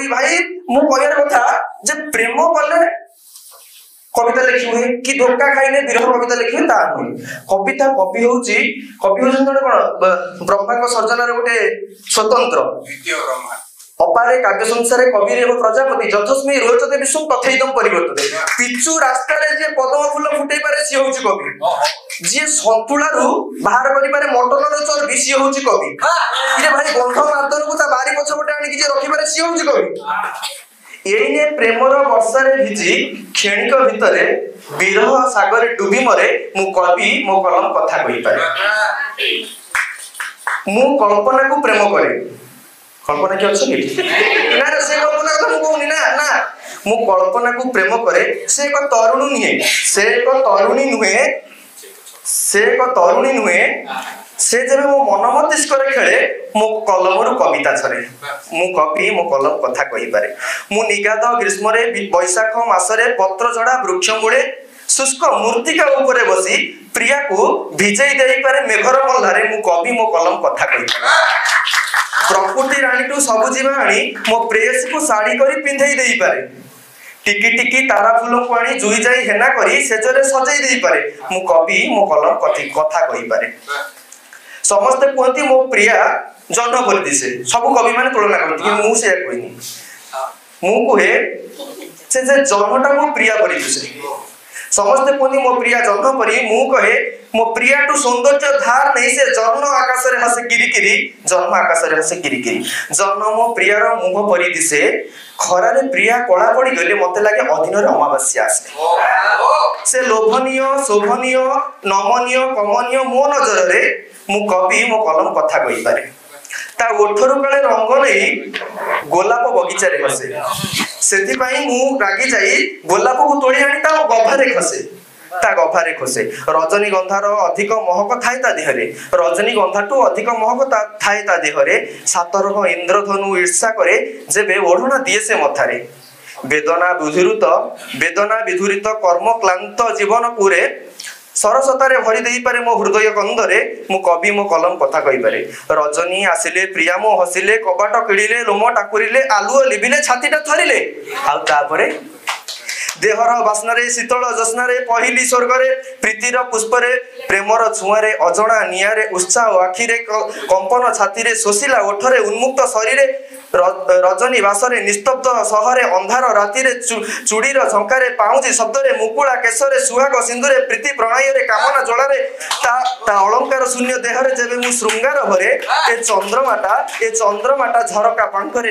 कवि भाई मु कहर कथा जे प्रेम कले कविता लिखी हुए कि धोखा खाइले विरह कविता लिखी ता हुए कविता कवि होउची जने कोन ब्रह्मा को सर्जन रे गोटे स्वतंत्र द्वितीय ब्रह्मा अपारे काव्य संसारे कवि रे प्रजापति जथस्मि रोचते विश्व तथैदम परिवर्तते पिचु रास्ता रे जे पद्म फूल फुटै पारे सी होउची कवि जे संतुला रु बाहर करि पारे मटन रो चर्बी सी होउची कवि इरे भाई गंध मार्दन को ता बारी पछ गोटे आनी कि जे रखि पारे सी होउची कवि एइने प्रेमर वर्षा रे भिजी क्षणिक भितरे विरह सागर डुबी मरे मु कवि मो कलम कथा कहि पारे मु कल्पना को प्रेम करे कल्पना कि अच्छी ना से कल्पना तो कहूनी ना ना मु कल्पना को प्रेम करे से एक तरुणी नुहे से एक तरुणी नुहे से एक तरुणी नुहे से जब मो मन मस्तिष्क खेले मो कलम रु कविता छरे मु कवि मो कलम कथा कहि पारे मु निगाद ग्रीष्म रे बैशाख मासरे पत्र झड़ा वृक्ष मूले शुष्क मूर्तिका ऊपर बसी प्रिया को भिजई देई पारे मेघर मल्लारे मु कवि मो कलम कथा कहि पारे प्रकृति रानी टू सब जीवा आनी मो प्रेयसी को साड़ी करी पिंधई देई पारे टिकी टिकी तारा फूल को आनी जुई जाई हेना करी सेजरे सजई देई पारे मु कवि मो कलम कथा कहि पारे समस्त कहती मो प्रिया जन्म कर दिसे सब कवि माने तुलना करती कि मु से कहनी मु कहे से जे जन्मटा मो प्रिया करि दिसे समस्त कहती मो प्रिया जन्म करी मु कहे मो प्रिया टू सौंदर्य धार नहीं से जन्म आकाश रे हसे किरिकिरी जन्म आकाश रे हसे किरिकिरी जन्म मो प्रियार मुह परि दिसे खरा रे प्रिया कला पड़ी गले मते लागे अधीन रे अमावास्या आसे से लोभनीय शोभनीय नमनीय कमनीय मो नजर रे मु कवि मो कलम कथा कहि पारे ता ओठरु काले रंग नहीं गोलाप बगीचा रे बसे सेति पई मु रागी जाई गोलाप को तोड़ी आनी ता गभारे खसे ता गभारे खसे रजनीगंधार अधिक महक थाए ता देहरे रजनीगंधाटू अधिक महक थाए ता देहरे सातरह इंद्रधनु ईर्षा करे जेबे ओढ़ना दिए से मथारे वेदना विधुरित कर्म क्लांत जीवन पुरे सरसतारे भरी देई पारे मो हृदय गंधरे मु कवि मो कलम कथा कहि पारे रजनी आसिले प्रिया मो हसिले कबाट किड़िले लोम टाकुरिले आलुओ लिबिले छातीटा थरिले आ तापरे देहर बासनारे शीतल जस्नारे पहिली स्वर्गरे प्रीतिर पुष्परे प्रेमर छुआरे अजणा नियारे उत्साह आखिरे कंपन छातीरे शोषिला ओठरे उन्मुक्त शरीरे रजनी बासरे निस्तब्ध सहरे अंधार रातिरे चुड़ीर झंकारे पाउजी शब्दरे मुकुला केशरे सुहाग सिंधुरे प्रीति प्रणयरे कामना जोड़ारे ता अलंकार शून्य देहरे जेबे मु श्रृंगार भरे ए चंद्रमाटा झरका पांखरे